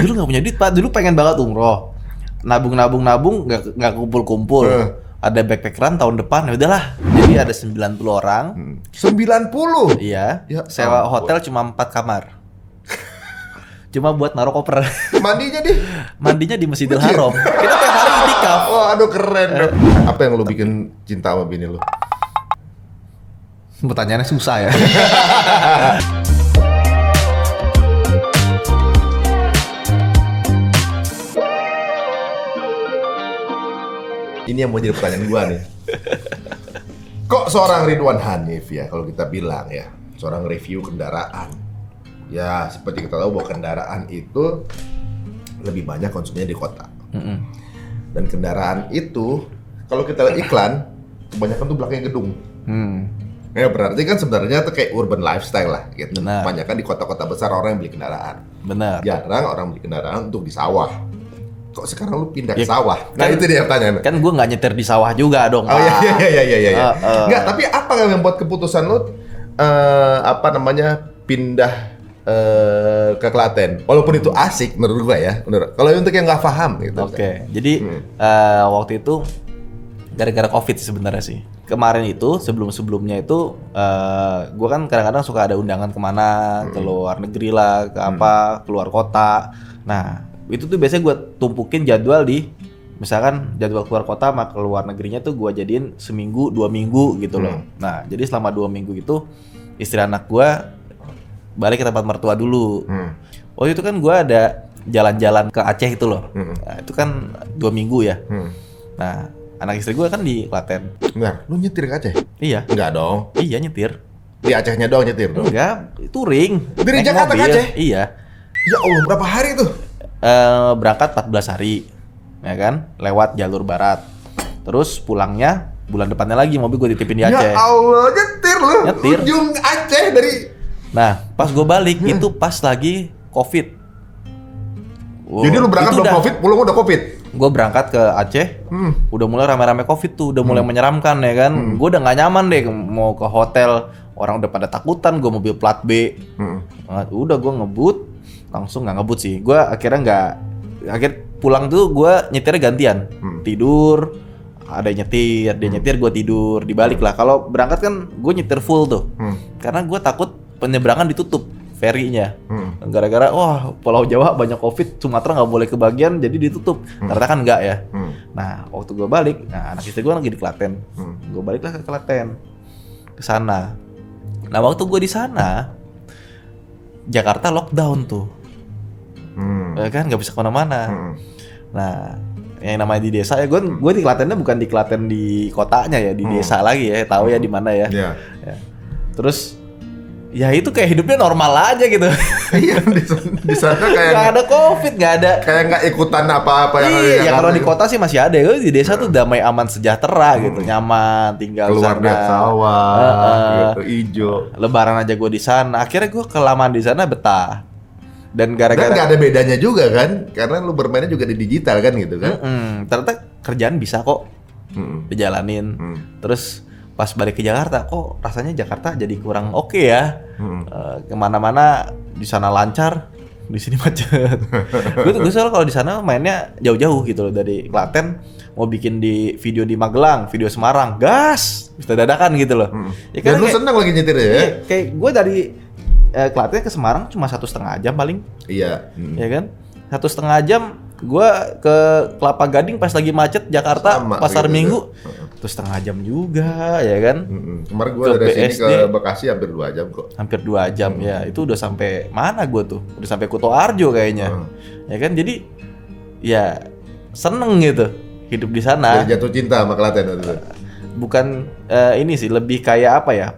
Dulu nggak punya duit Pak, dulu pengen banget umroh. Nabung nggak kumpul. Ada backpackeran tahun depan, ya udahlah. Jadi ada 90 orang. 90? Iya. Ya, Sewa hotel cuma 4 kamar. Cuma buat naruh koper. Mandinya di Masjidil Haram. Kita tiap hari itikaf. Wah, aduh keren dong. Apa yang lu bikin cinta sama bini lu? Pertanyaannya susah ya. Ini yang mau jadi pertanyaan gua nih. Kok seorang Ridwan Hanif ya, kalau kita bilang ya, seorang review kendaraan. Ya, seperti kita tahu bahwa kendaraan itu lebih banyak konsumnya di kota. Dan kendaraan itu, kalau kita lihat iklan, kebanyakan tuh belakangnya gedung. Ya berarti kan sebenarnya itu kayak urban lifestyle lah gitu. Benar. Kebanyakan di kota-kota besar orang yang beli kendaraan. Benar. Jarang orang beli kendaraan untuk di sawah. Kok sekarang lu pindah ke sawah? Nah itu dia pertanyaan. Kan gue nggak nyetir di sawah juga dong. Oh iya. Nggak, tapi apa yang membuat keputusan lu pindah ke Klaten? Walaupun itu asik menurut gua ya. Kalau untuk yang nggak paham gitu. Oke. Jadi waktu itu gara-gara COVID sebenarnya sih. Kemarin itu sebelumnya itu gua kan kadang-kadang suka ada undangan kemana, ke luar negeri lah, ke keluar kota. Nah itu tuh biasanya gue tumpukin jadwal di misalkan jadwal keluar kota sama keluar negerinya tuh gue jadiin seminggu 2 minggu gitu loh. Nah jadi selama 2 minggu itu istri anak gue balik ke tempat mertua dulu. Waktu itu kan gue ada jalan-jalan ke Aceh itu loh. Nah, itu kan 2 minggu ya. Nah anak istri gue kan di Klaten. Nah, lu nyetir ke Aceh? Iya. Enggak dong. Iya nyetir. Di Acehnya doang nyetir dong? Enggak, touring. Dari naik Jakarta mobil. ke Aceh? Iya. Ya Allah, berapa hari tuh? Berangkat 14 hari, ya kan, lewat jalur barat. Terus pulangnya bulan depannya lagi mobil gue titipin di Aceh. Ya Allah, nyetir lu. Nyetir. Ujung Aceh dari. Nah, pas gue balik itu pas lagi COVID. Wow, jadi lu berangkat belum COVID, pulang udah COVID. Gue berangkat ke Aceh, udah mulai rame-rame COVID tuh, udah mulai menyeramkan ya kan. Gue udah nggak nyaman deh mau ke hotel, orang udah pada takutan. Gue mobil plat B. Udah gue ngebut. Langsung nggak ngebut sih, gue akhirnya pulang tuh gue nyetirnya gantian, tidur, ada yang nyetir, dia nyetir gue tidur, dibalik lah. Kalau berangkat kan gue nyetir full tuh, karena gue takut penyeberangan ditutup ferinya, gara-gara Pulau Jawa banyak COVID, Sumatera nggak boleh kebagian, jadi ditutup. Ternyata kan nggak ya. Nah waktu gue balik, anak istri gue lagi di Klaten, gue baliklah ke Klaten, ke sana. Nah waktu gue di sana, Jakarta lockdown tuh. Kan nggak bisa kemana-mana. Nah, yang namanya di desa ya, gue di Klatennya bukan di Klaten di kotanya ya, di desa lagi ya, tahu ya di mana ya. Ya. Terus, ya itu kayak hidupnya normal aja gitu. Iya di sana kayak nggak ada COVID, nggak ada. Kayak nggak ikutan apa-apa yang ada. Iya, kalau di kota sih masih ada. Di desa tuh damai, aman, sejahtera gitu, nyaman, tinggal keluar sana. Lihat sawah, gitu, hijau. Lebaran aja gue di sana. Akhirnya gue kelamaan di sana betah. Dan gara-gara nggak ada bedanya juga kan, karena lu bermainnya juga di digital kan gitu kan. Ternyata kerjaan bisa kok dijalanin. Terus pas balik ke Jakarta, kok rasanya Jakarta jadi kurang oke ya. Kemana-mana di sana lancar, di sini macet. Gue soal kalau di sana mainnya jauh-jauh gitu loh, dari Klaten mau bikin video di Magelang, video Semarang, gas, bisa dadakan gitu loh. Ya, dan lu seneng lagi nyetir ya? Iya, kayak gue dari Klaten ke Semarang cuma 1,5 jam paling. Iya. Ya kan? 1,5 jam. Gue ke Kelapa Gading pas lagi macet Jakarta, sama, Pasar gitu Minggu. Terus setengah jam juga, ya kan? Kemarin gue dari sini ke Bekasi hampir 2 jam kok. Hampir 2 jam ya. Itu udah sampai mana gue tuh? Udah sampai Kutoarjo kayaknya. Ya kan? Jadi ya seneng gitu hidup di sana. Jadi jatuh cinta sama Klaten itu. Bukan ini sih, lebih kayak apa ya?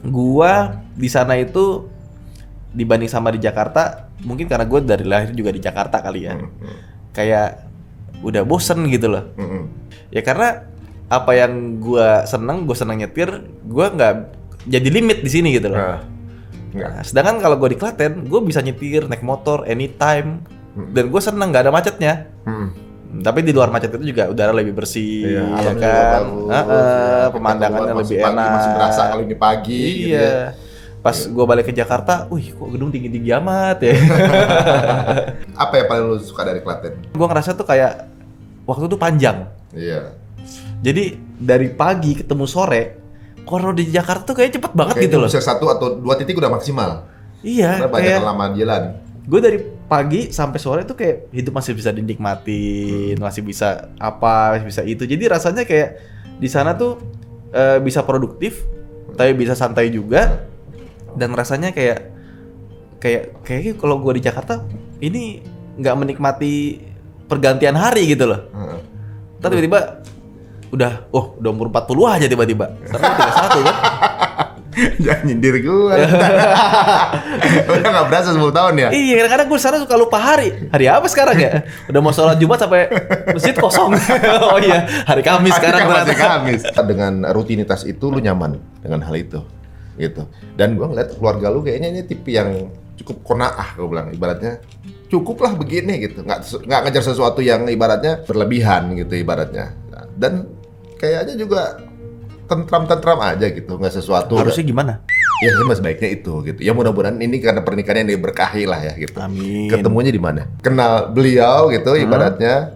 Gua di sana itu dibanding sama di Jakarta, mungkin karena gue dari lahir juga di Jakarta kali ya, kayak udah bosen gitu loh. Ya karena apa yang gue seneng nyetir, gue nggak jadi limit di sini gitu loh. Nah, sedangkan kalau gue di Klaten, gue bisa nyetir naik motor anytime, dan gue seneng nggak ada macetnya. Tapi di luar macet itu juga udara lebih bersih, ya kan? Pemandangannya lebih enak. Masih berasa kalau ini pagi. Iya. Gitu ya. Pas gue balik ke Jakarta, wih kok gedung tinggi-tinggi amat ya. Apa yang paling lu suka dari Klaten? Gue ngerasa tuh kayak waktu tuh panjang. Iya. Jadi dari pagi ketemu sore, kalau di Jakarta tuh kayak cepet banget gitu loh. Bisa 1 atau 2 titik udah maksimal. Iya, Karena banyak kayak lama jalan. gue dari pagi sampai sore tuh kayak hidup masih bisa dinikmatin, masih bisa apa, masih bisa itu. Jadi rasanya kayak di sana tuh bisa produktif, tapi bisa santai juga. Dan rasanya kayak kalau gue di Jakarta ini nggak menikmati pergantian hari gitu loh. Ntar tiba-tiba udah umur 40 aja tiba-tiba. Sekarang 31 kan. Jangan nyindir gue. Udah gak berasa 10 tahun ya? Iya, kadang-kadang gue sana suka lupa hari. Hari apa sekarang ya? Udah mau sholat Jumat sampai masjid kosong. Oh iya, hari Kamis sekarang ternyata. Kamis. Dengan rutinitas itu lu nyaman dengan hal itu. Gitu. Dan gue ngeliat keluarga lu kayaknya ini tipe yang cukup qanaah, gue bilang. Ibaratnya cukuplah begini gitu. Nggak ngejar sesuatu yang ibaratnya berlebihan gitu ibaratnya. Dan kayaknya juga tentram-tentram aja gitu, nggak sesuatu. Harusnya gimana? Ya mas baiknya itu gitu. Ya mudah-mudahan ini karena pernikahan yang diberkahi lah ya gitu. Amin. Ketemunya di mana? Kenal beliau gitu ibaratnya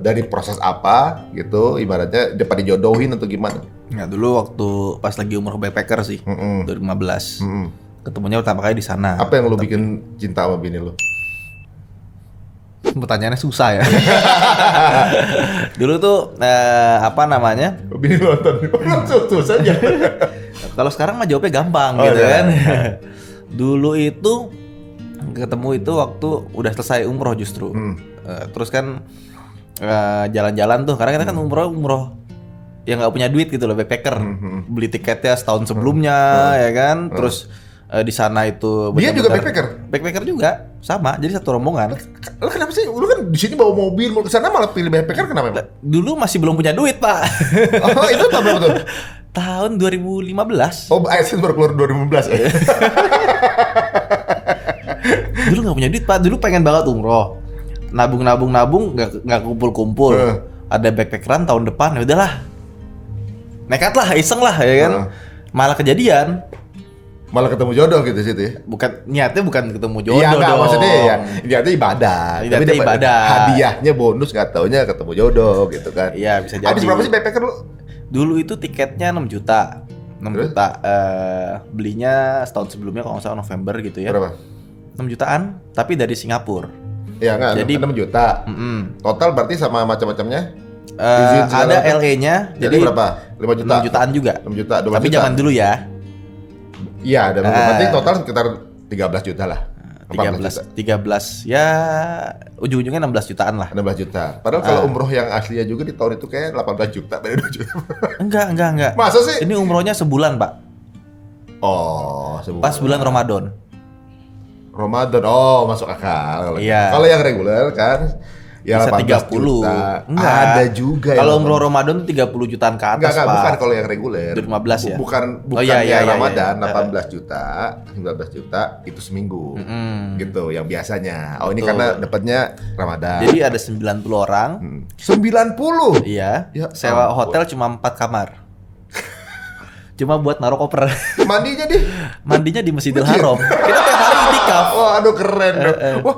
dari proses apa gitu ibaratnya dapat dijodohin atau gimana? Ya dulu waktu pas lagi umur backpacker sih, 2015. Ketemunya pertama kali di sana. Apa yang lu bikin cinta sama bini lu? Pertanyaannya susah ya. Dulu tuh apa namanya? Bini lu nonton. Susah aja. Kalau sekarang mah jawabnya gampang gitu kan. Dulu itu ketemu itu waktu udah selesai umroh justru. Terus kan jalan-jalan tuh karena kita kan umroh yang nggak punya duit gitu loh, backpacker. Beli tiketnya setahun sebelumnya ya kan. Terus di sana itu dia juga backpacker? Backpacker juga, sama. Jadi satu rombongan. Lu kenapa sih? Lu kan di sini bawa mobil, mau ke sana malah pilih backpacker kenapa emang? Dulu masih belum punya duit, Pak. Oh, itu tahun berapa tuh? Tahun 2015. Oh, ASN baru keluar 2015 ya? Dulu nggak punya duit, Pak. Dulu pengen banget umroh. Nabung, nggak kumpul-kumpul. Ada backpackeran tahun depan, ya udahlah. Nekat lah, iseng lah, ya kan. Malah kejadian. Malah ketemu jodoh gitu situ ya? Niatnya bukan ketemu jodoh. Iya, dong. Maksudnya ya, niatnya ibadah. Niatnya ibadah. Hadiahnya bonus, nggak taunya ketemu jodoh gitu kan. Iya, bisa jadi. Habis berapa sih backpacker lu? Dulu itu tiketnya 6 juta. 6 juta. Belinya setahun sebelumnya kalau nggak salah November gitu ya. Berapa? 6 jutaan, tapi dari Singapura. Iya nggak, jadi 6 juta. Total berarti sama macam-macamnya? Ada LE-nya. Jadi berapa? 5 juta? 6 jutaan juga. 6 juta, 12 tapi juta. jangan dulu ya. Iya, ada berarti total sekitar 13 juta lah. 13 ya ujung-ujungnya 16 jutaan lah. 16 juta. Padahal kalau umroh yang aslinya juga di tahun itu kayak 18 juta, beda 2 juta. Enggak. Masa sih? Ini umrohnya sebulan, Pak. Oh, sebulan. Pas bulan Ramadan. Oh, masuk akal kalau. Iya. Kalau yang reguler kan ya bisa 18 30. juta. Enggak. Ada juga kalau umroh Ramadan tuh 30 jutaan ke atas, Pak. Pak. Bukan kalau yang reguler. 2015 ya. Bukan iya, Ramadan, iya. 18 juta, 19 juta itu seminggu. Gitu yang biasanya. Oh, ini karena dapatnya Ramadan. Jadi ada 90 orang. 90. Iya. Ya, sewa hotel cuma 4 kamar. Cuma buat naruh koper. Mandinya di Masjidil Haram. Kita tiap hari itikaf. Wah, aduh keren dong. Wah,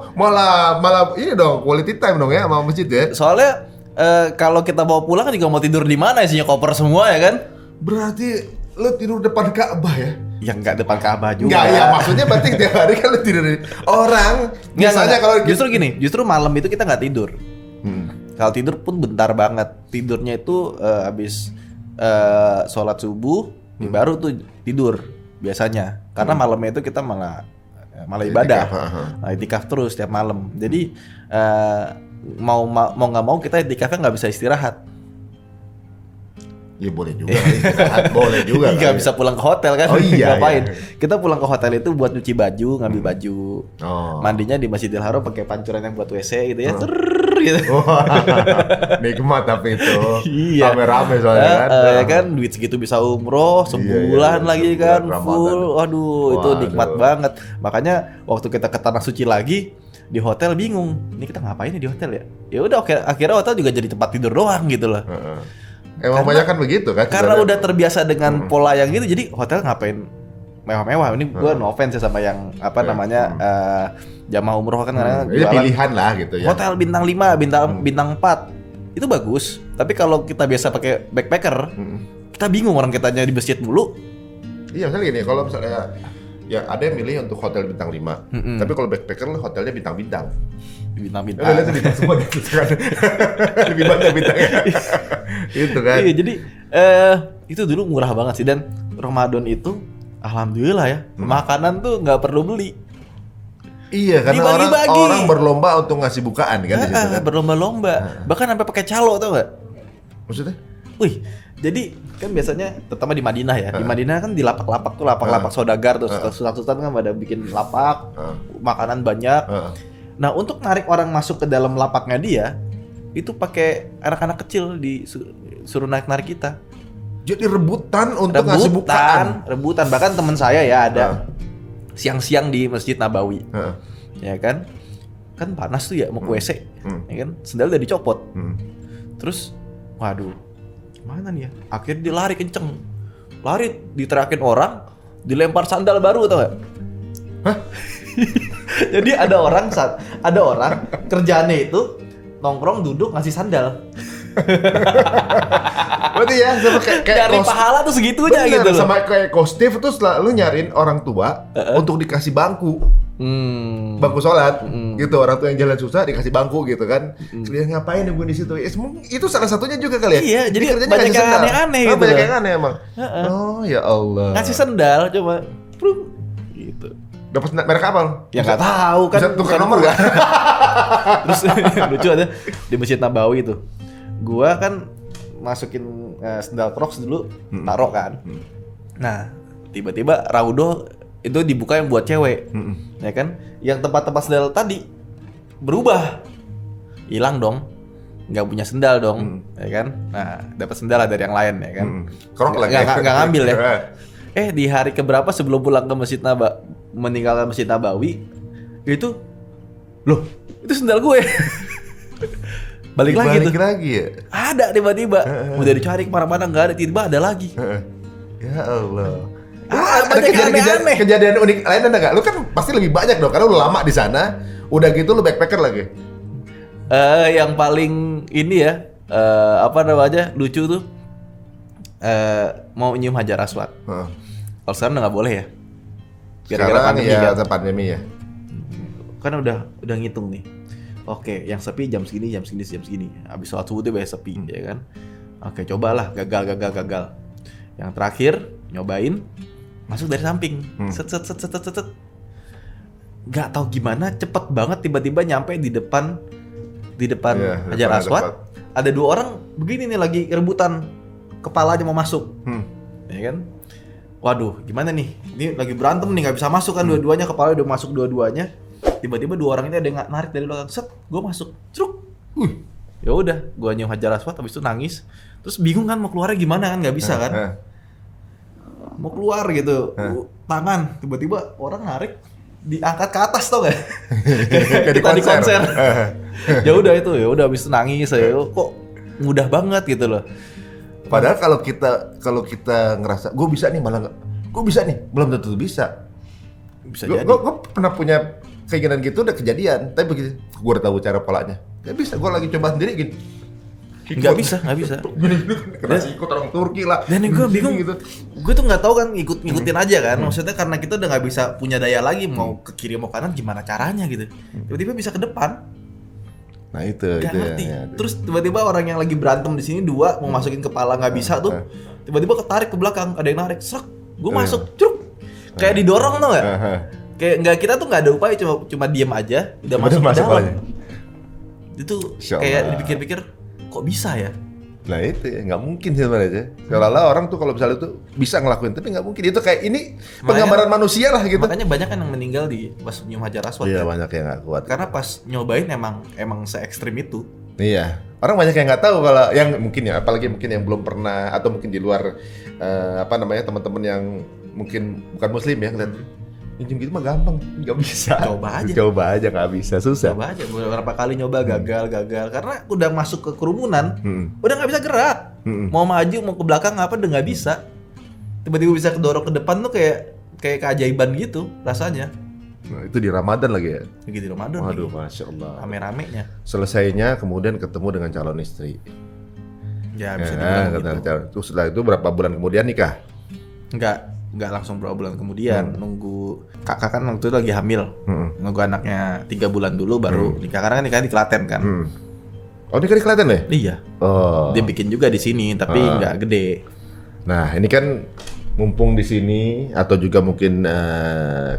malah ini dong quality time dong ya sama masjid ya. Soalnya kalau kita bawa pulang kan juga mau tidur di mana, isinya koper semua ya kan? Berarti lu tidur depan Ka'bah ya? Ya nggak depan Ka'bah juga. Enggak, ya maksudnya berarti tiap hari kan lu tidur di orang. Misalnya kalau justru malam itu kita nggak tidur. Kalau tidur pun bentar banget. Tidurnya itu habis sholat subuh, baru tuh tidur biasanya. Karena malamnya itu kita malah ibadah, itikaf terus tiap malam. Jadi mau nggak mau kita itikafnya nggak bisa istirahat. Ya boleh juga, boleh juga. Nggak bisa pulang ke hotel kan? Oh iya. Ngapain? Iya. Kita pulang ke hotel itu buat nyuci baju, ngambil baju, mandinya di Masjidil Haram pakai pancuran yang buat WC gitu ya. Gitu. Nikmat tapi itu. Iya. Rame-rame soalnya kan. Ya kan duit segitu bisa umroh sebulan lagi kan full. Waduh, itu nikmat banget. Makanya waktu kita ke Tanah Suci lagi di hotel bingung. Ini kita ngapain nih di hotel ya? Ya udah akhirnya hotel juga jadi tempat tidur doang gitu loh. Emang banyak kan begitu kan? Karena udah terbiasa dengan pola yang gitu, jadi hotel ngapain mewah-mewah. Ini gue no offense ya sama yang namanya jamaah umroh kan karena Ini pilihan lah gitu ya. Hotel bintang 5, bintang 4 itu bagus. Tapi kalau kita biasa pakai backpacker, kita bingung orang kitanya di masjid dulu. Iya, misalnya gini, kalau misalnya ya ada yang milih untuk hotel bintang 5. Tapi kalau backpacker lo hotelnya bintang-bintang. Bintang-bintang. Lihat bintang semua gitu kan. Lebih banyak bintangnya. Gitu kan. Iya, jadi itu dulu murah banget sih, dan Ramadan itu alhamdulillah ya, makanan tuh nggak perlu beli. Iya, karena orang berlomba untuk ngasih bukaan kan di situ kan. Berlomba-lomba. Bahkan sampai pakai calo, tau gak? Maksudnya? Wih, jadi kan biasanya terutama di Madinah ya. Di Madinah kan di lapak-lapak tuh, lapak-lapak saudagar tuh, sultan-sultan kan pada bikin lapak, makanan banyak. Nah, untuk narik orang masuk ke dalam lapaknya dia, itu pakai anak-anak kecil disuruh narik kita. Jadi rebutan untuk ngasih bukaan. Rebutan. Bahkan teman saya ya ada siang-siang di Masjid Nabawi. Ya kan? Kan panas tuh ya, mau ke WC. Ya kan? Sendal udah dicopot. Terus waduh, gimana nih ya? Akhirnya dia lari kenceng. Lari diterakin orang, dilempar sandal baru, tau gak? Hah? Jadi ada orang kerjaannya itu nongkrong duduk ngasih sandal. Berarti ya sama kayak dari pahala tuh segitunya. Bener, gitu loh. sama kayak Kostif tuh selalu nyariin orang tua untuk dikasih bangku. Bangku sholat gitu, orang tua yang jalan susah dikasih bangku gitu kan. Dia ngapain nungguin di situ? Itu salah satunya juga kali ya. Iya, jadi kerjanya banyak yang aneh-aneh gitu. Banyak yang aneh emang. Oh ya Allah. Ngasih sendal coba. Gitu. Dapat merek apa? Ya nggak tahu kan. Bisa tukar nomor nggak? Terus lucu ada di Masjid Nabawi itu. Gua kan masukin sendal Crocs dulu, taruh kan. Nah, tiba-tiba Raudo itu dibuka yang buat cewek. Ya kan? Yang tempat-tempat sendal tadi berubah. Hilang dong. Nggak punya sendal dong, ya kan? Nah, dapat sendal dari yang lain ya kan. Krok lagi. Nggak ngambil ya. Di hari keberapa sebelum pulang ke meninggalkan Masjid Nabawi, itu loh, itu sendal gue. Balik lagi ya? Ada tiba-tiba. Udah dicari kemana-mana nggak ada, tiba-tiba ada lagi. Ya Allah. Ada kejadian unik lain ada nggak? Lu kan pasti lebih banyak dong, karena lu lama di sana. Udah gitu lu backpacker lagi. Yang paling ini ya, lucu tuh, mau nyium Hajar Aswad. Kalau sekarang udah nggak boleh ya. Gara-gara pandemi ya, kan? Pandemi ya. Kan udah ngitung nih. Oke, yang sepi jam segini. Habis sholat subuh tuh biasa sepi, ya kan? Oke, cobalah, gagal. Yang terakhir nyobain masuk dari samping, set. Gak tahu gimana, cepet banget tiba-tiba nyampe di depan Hajar Aswad. Ada 2 orang begini nih lagi rebutan, kepalanya mau masuk, ya kan? Waduh, gimana nih? Ini lagi berantem nih, nggak bisa masuk kan dua-duanya, kepala udah masuk dua-duanya. Tiba-tiba 2 orang ini ada yang narik dari belakang, set, gue masuk, ceruk. Ya udah, gue nyium Hajar Aswad, habis itu nangis. Terus bingung kan mau keluarnya gimana kan, nggak bisa kan? Mau keluar gitu, tangan, tiba-tiba orang narik, diangkat ke atas, tau gak? Kita di konser. Ya udah habis itu nangis, kok mudah banget gitu loh. Padahal kalau kita ngerasa gue bisa nih, malah gue bisa nih, belum tentu bisa. Jadi. Gue pernah punya keinginan gitu, udah kejadian. Tapi begitu, gue udah tahu cara polanya. Gak bisa, gue lagi coba sendiri gini. Nggak bisa. Kena ikut orang Turki lah. Dan gue bingung gitu. Gue tuh nggak tahu kan, ngikutin aja kan. Maksudnya karena kita udah nggak bisa punya daya lagi, mau ke kiri mau kanan gimana caranya gitu. Tiba-tiba bisa ke depan. Nah itu ngerti. Terus tiba-tiba orang yang lagi berantem di sini 2 mau masukin kepala nggak bisa tuh, tiba-tiba ketarik ke belakang, ada yang narik, serak, gue masuk, truk, kayak didorong tuh nggak? Kayak nggak, kita tuh nggak ada upaya, cuma diem aja, udah masuk ke dalam. Itu kayak dipikir-pikir, kok bisa ya? Nah itu ya, nggak mungkin sih sebenarnya. Seolah-olah orang tuh kalau misalnya tuh bisa ngelakuin, tapi nggak mungkin. Itu kayak ini penggambaran manusia lah gitu. Makanya banyak kan yang meninggal di pas nyium Hajar Aswad. Iya, kan? banyak yang nggak kuat. Karena pas nyobain emang se-ekstrim itu. Iya, orang banyak yang nggak tahu kalau yang mungkin ya, apalagi mungkin yang belum pernah atau mungkin di luar teman-teman yang mungkin bukan Muslim ya, ngeliat minjem gitu mah gampang, nggak bisa. Coba aja nggak bisa, susah. Coba aja, beberapa kali nyoba gagal karena udah masuk ke kerumunan, udah nggak bisa gerak. Mau maju mau ke belakang udah nggak bisa. Tiba-tiba bisa kedorong ke depan tuh kayak kayak keajaiban gitu rasanya. Nah, itu di Ramadan lagi ya? Lagi di Ramadan. Waduh, lagi. Masya Allah. Rame-ramenya. Selesainya kemudian ketemu dengan calon istri. Ya bisa dibilang gitu. Terus setelah itu berapa bulan kemudian nikah? Enggak langsung berapa bulan kemudian. Nunggu kakak kan waktu itu lagi hamil. Nunggu anaknya 3 bulan dulu baru nikah. Karena kan nikahnya di Klaten kan. Oh, nikah di Klaten ya? Iya. Oh. Dia bikin juga di sini tapi nggak gede. Nah, ini kan mumpung di sini atau juga mungkin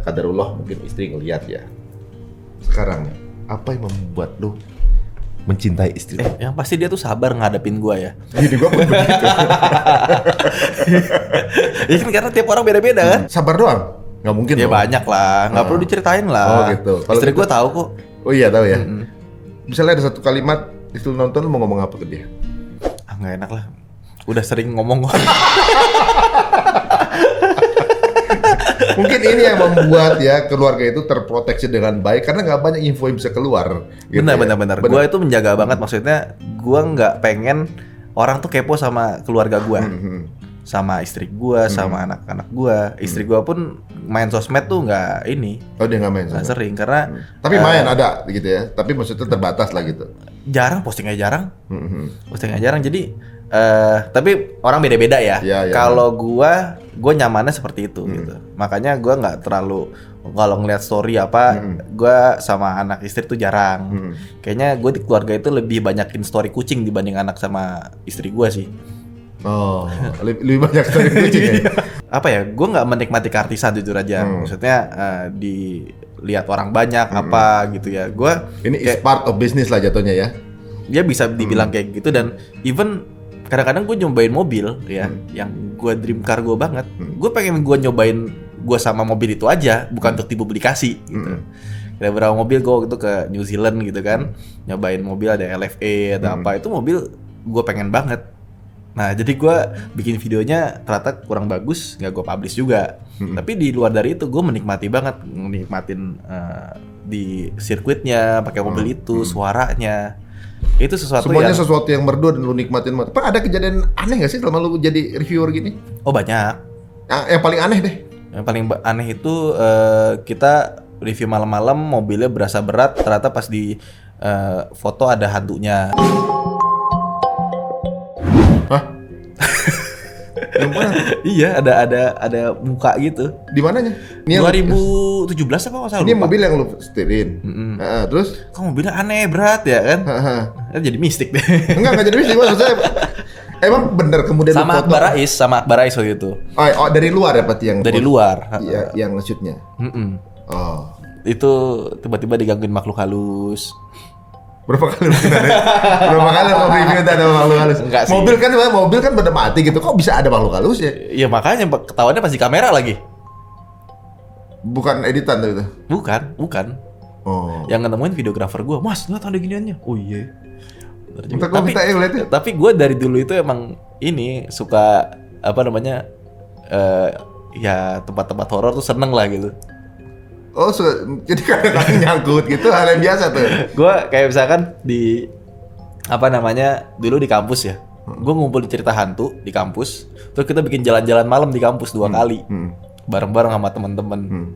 qadarullah mungkin istri ngelihat ya. Sekarang apa yang membuat lu mencintai istri? Yang pasti dia tuh sabar ngadepin gua ya. Gini gua pun begitu. Ya kan karena tiap orang beda-beda kan. Sabar doang? Nggak mungkin Ya dong. banyak lah, nggak perlu diceritain lah. Oh gitu. Kalau Istri gitu- gua tahu kok. Oh iya tahu ya. Misalnya ada satu kalimat itu nonton, lu mau ngomong apa ke dia? Nggak enak lah. Udah sering ngomong kok. Mungkin ini yang membuat ya keluarga itu terproteksi dengan baik karena nggak banyak info yang bisa keluar. Gitu Benar. Gua itu menjaga banget, maksudnya gua nggak pengen orang tuh kepo sama keluarga gua. Sama istri gua, sama anak-anak gua. Istri gua pun main sosmed tuh nggak ini. Oh dia nggak main. Nggak sering karena Tapi main ada gitu ya. Tapi maksudnya terbatas lah gitu. jarang postingnya jarang. Postingnya jarang. Jadi tapi orang beda-beda ya. Iya. Kalau gua nyamannya seperti itu gitu. Makanya gua nggak terlalu kalau ngeliat story apa, gua sama anak istri tuh jarang. Kayaknya gua di keluarga itu lebih banyakin story kucing dibanding anak sama istri gua sih. Oh, lebih banyak story kucing ya. Apa ya? Gua nggak menikmati keartisan jujur aja. Maksudnya dilihat orang banyak apa gitu ya. Gua Ini is part of business lah jatuhnya ya. dia bisa dibilang kayak gitu dan even kadang-kadang gue nyobain mobil ya yang gue dream car gue banget. Gue pengen gue nyobain gue sama mobil itu aja, bukan untuk dipublikasi gitu. Kita beberapa mobil gue gitu ke New Zealand gitu kan, nyobain mobil ada LFA atau apa, itu mobil gue pengen banget. Nah jadi gue bikin videonya ternyata kurang bagus, nggak gue publish juga. Tapi di luar dari itu gue menikmatin di sirkuitnya pakai mobil itu, suaranya. Itu Semuanya sesuatu yang merdu dan lu nikmatin banget. Pak, ada kejadian aneh nggak sih selama lu jadi reviewer gini? Oh banyak. Yang paling aneh deh. Yang paling aneh itu kita review malam-malam mobilnya berasa berat, ternyata pas di foto ada hantunya. Hah? Yang mana? Iya, ada muka gitu. Di mananya? 2017 apa nggak salah? Ini lupa. mobil yang lu setirin. Terus? Kok mobilnya aneh berat ya kan? Jadi mistik deh. Enggak jadi misi maksud saya. Emang bener kemudian sama lu foto. sama Akbar Rais waktu itu. Oh, dari luar ya berarti yang Dari foto. luar. Iya, yang nge-shootnya. Oh. Itu tiba-tiba digangguin makhluk halus. Berapa kali lu ada? Berapa kali lu review ada makhluk halus? Enggak sih. Mobil kan pada mati gitu. Kok bisa ada makhluk halus ya? Ya makanya ketahuannya pas di kamera lagi. Bukan editan tuh itu. Bukan. Oh. Yang nemuin videografer gue, Mas, lihat ada giniannya. Oh iya. Bentar, gua minta lihat ya. Tapi gue dari dulu itu emang ini suka apa namanya ya tempat-tempat horor tuh seneng lah gitu. Oh, jadi kadang-kadang nyangkut gitu hal yang biasa tuh. Gue kayak misalkan di apa namanya dulu di kampus ya, gue ngumpul cerita hantu di kampus, terus kita bikin jalan-jalan malam di kampus 2 kali, bareng-bareng sama teman-teman.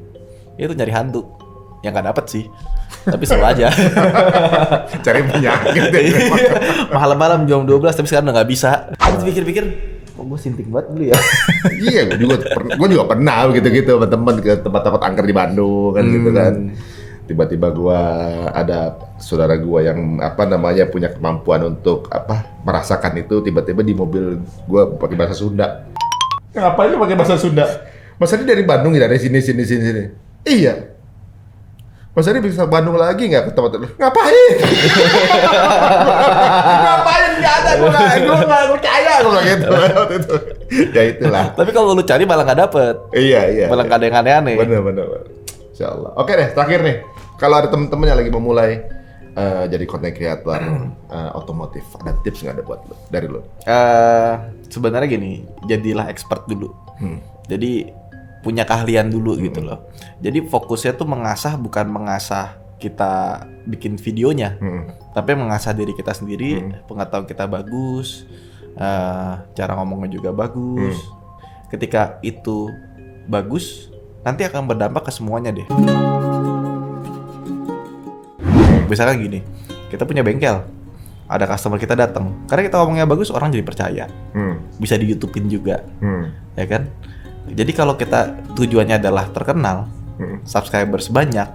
Itu nyari hantu, yang nggak dapet sih, tapi seru aja. Cari penyakit. Malam-malam jam 12, tapi sekarang udah nggak bisa. Terus pikir-pikir, kok gue sinting banget dulu ya. Iya, gue juga pernah gitu-gitu sama teman ke tempat-tempat angker di Bandung kan gitu kan. Tiba-tiba gue ada saudara gue yang apa namanya punya kemampuan untuk apa merasakan itu, tiba-tiba di mobil gue pakai bahasa Sunda. Ngapain lu pakai bahasa Sunda? Mas Adi dari Bandung ya, dari sini. Iya. Mas Adi bisa ke Bandung lagi nggak ke tempat itu? Ngapain? Ngapain? Nggak ada, gue nggak percaya gue gitu. Ya itulah. Tapi kalau lu cari malah nggak dapet. Iya. Malah nggak ada yang aneh-aneh. Bener. Insya Allah. Oke deh, terakhir nih. Kalau ada temen-temen yang lagi memulai jadi content creator otomotif, ada tips nggak ada buat lu dari lu? Sebenarnya gini, jadilah expert dulu. Jadi punya keahlian dulu gitu loh. Jadi fokusnya tuh mengasah, bukan mengasah kita bikin videonya, tapi mengasah diri kita sendiri, pengetahuan kita bagus, cara ngomongnya juga bagus. Ketika itu bagus, nanti akan berdampak ke semuanya deh. Misalkan gini, kita punya bengkel, ada customer kita datang, karena kita ngomongnya bagus, orang jadi percaya. Bisa di YouTube-in juga, ya kan? Jadi kalau kita tujuannya adalah terkenal, subscribers banyak,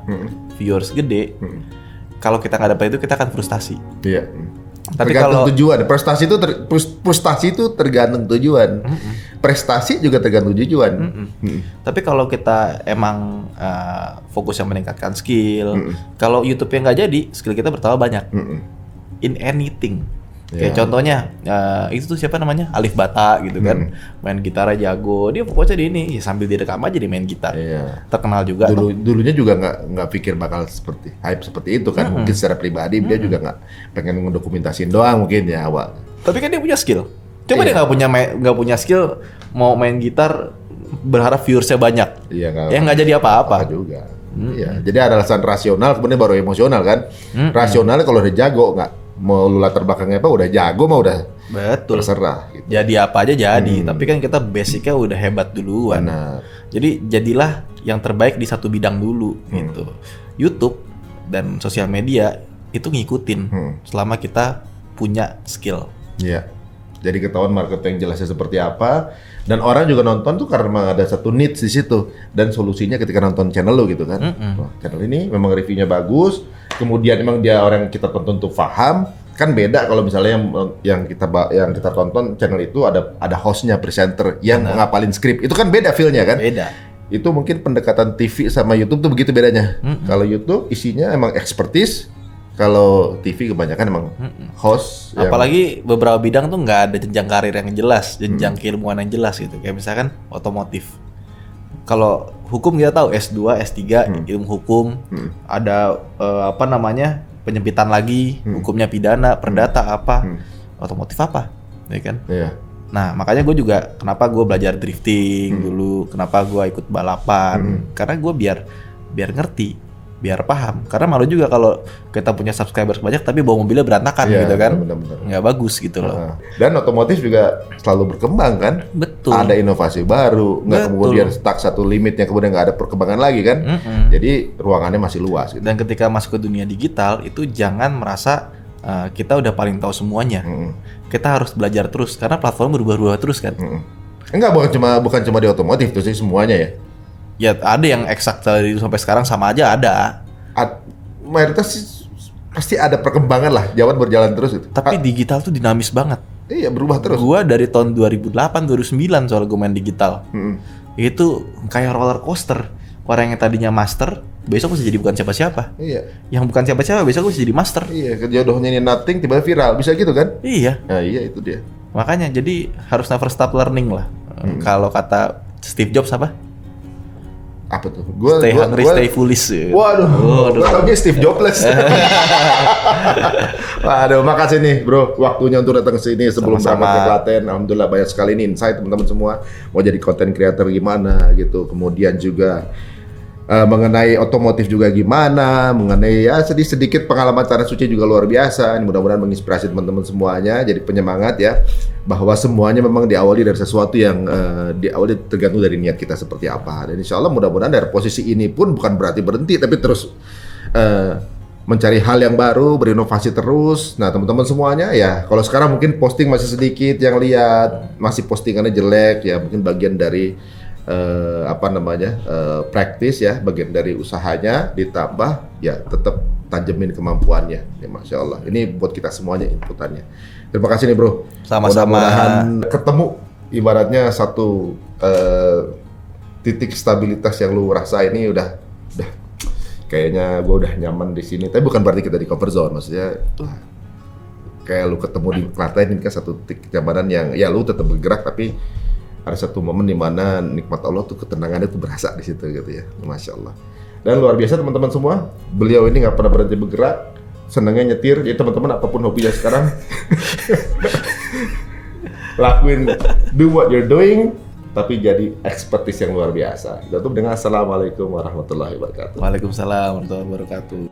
viewers gede, kalau kita nggak dapat itu kita akan frustasi. Iya. Tapi tergantung kalau tujuan, frustasi itu tergantung tujuan, prestasi juga tergantung tujuan. Tapi kalau kita emang fokus yang meningkatkan skill, kalau YouTube-nya nggak jadi, skill kita bertambah banyak. In anything. Kayak contohnya, itu tuh siapa namanya? Alif Bata gitu kan. Main gitarnya jago, dia fokusnya di ini, ya sambil direkam aja dia main gitar. Terkenal juga. Dulunya juga nggak pikir bakal seperti hype seperti itu kan. Mungkin secara pribadi dia juga nggak pengen ngedokumentasiin doang mungkin ya awal. Tapi kan dia punya skill. Coba dia nggak punya skill, mau main gitar berharap viewersnya banyak. Ya nggak jadi apa-apa juga. Iya, jadi ada alasan rasional kemudian baru emosional kan. Rasionalnya kalau udah jago nggak mau lu latar belakangnya apa, udah jago mah udah betul terserah gitu. Jadi apa aja jadi, tapi kan kita basicnya udah hebat duluan. Jadi jadilah yang terbaik di satu bidang dulu gitu. YouTube dan sosial media itu ngikutin selama kita punya skill. Iya. Jadi ketahuan market yang jelasnya seperti apa, dan orang juga nonton tuh karena memang ada satu needs di situ, dan solusinya ketika nonton channel lu gitu kan. Wah, channel ini memang reviewnya bagus, kemudian memang dia orang yang kita tonton tuh paham, kan beda kalau misalnya yang kita tonton channel itu ada hostnya, presenter yang ngapalin skrip, itu kan beda feel-nya kan. Beda. Itu mungkin pendekatan TV sama YouTube tuh begitu bedanya. Kalau YouTube isinya emang expertise. Kalau TV kebanyakan emang host. Apalagi beberapa bidang tuh nggak ada jenjang karir yang jelas, jenjang keilmuan yang jelas gitu. Kayak misalkan otomotif. Kalau hukum kita tahu S2, S3, ilmu hukum, ada penyempitan lagi, hukumnya pidana, perdata apa, otomotif apa, ya kan? Iya. Nah makanya gue juga kenapa gue belajar drifting dulu, kenapa gue ikut balapan, karena gue biar ngerti. Biar paham, karena malu juga kalau kita punya subscribers banyak tapi bawa mobilnya berantakan gitu kan, nggak bagus gitu loh. Dan otomotif juga selalu berkembang kan, betul. Ada inovasi baru, nggak kemudian stuck satu limit yang kemudian nggak ada perkembangan lagi kan. Jadi ruangannya masih luas. Gitu. Dan ketika masuk ke dunia digital itu jangan merasa kita udah paling tahu semuanya. Kita harus belajar terus karena platform berubah-ubah terus kan. Enggak, bukan cuma di otomotif tuh sih, semuanya ya. Ya ada yang eksak dari dulu sampai sekarang sama aja ada. Mayoritas sih pasti ada perkembangan lah, zaman berjalan terus gitu. Tapi digital tuh dinamis banget. Iya, berubah terus. Gua dari tahun 2008, 2009 soal gue main digital. Itu kayak roller coaster. Orang yang tadinya master, besok bisa jadi bukan siapa-siapa. Iya. Yang bukan siapa-siapa, besok bisa jadi master. Iya, jodohnya ini nothing, tiba-tiba viral. Bisa gitu kan? Iya. Nah, iya itu dia. Makanya jadi harus never stop learning lah. Kalau kata Steve Jobs apa? Apa tuh? Stay hungry, stay foolish. Waduh, gue Steve Jobless. Waduh, makasih nih bro, waktunya untuk datang ke sini sebelum berangkat ke Klaten. Alhamdulillah banyak sekali nih insight teman-teman semua. Mau jadi content creator gimana gitu, kemudian juga mengenai otomotif juga gimana, mengenai ya sedikit pengalaman tanah suci juga luar biasa. Ini mudah-mudahan menginspirasi teman-teman semuanya, jadi penyemangat ya, bahwa semuanya memang diawali dari sesuatu yang diawali tergantung dari niat kita seperti apa. Dan insya Allah mudah-mudahan dari posisi ini pun bukan berarti berhenti, tapi terus mencari hal yang baru, berinovasi terus. Nah teman-teman semuanya ya, kalau sekarang mungkin posting masih sedikit yang lihat, masih postingannya jelek ya, mungkin bagian dari praktis ya, bagian dari usahanya, ditambah ya tetap tajemin kemampuannya ya, Masya Allah. Ini buat kita semuanya inputannya. Terima kasih nih bro. Sama-sama. Mudah-mudahan ketemu ibaratnya satu titik stabilitas yang lu rasa ini udah kayaknya gue udah nyaman di sini. Tapi bukan berarti kita di comfort zone, maksudnya kayak lu ketemu di Klaten ini kan satu titik kenyamanan yang ya lu tetap bergerak, tapi ada satu momen di mana nikmat Allah tuh, ketenangannya tuh berasa di situ gitu ya, Masya Allah. Dan luar biasa teman-teman semua, beliau ini nggak pernah berhenti bergerak, senangnya nyetir. Jadi teman-teman apapun hobinya sekarang, lakuin, do what you're doing, tapi jadi expertise yang luar biasa. Kita tutup dengan Assalamualaikum warahmatullahi wabarakatuh. Waalaikumsalam warahmatullahi wabarakatuh.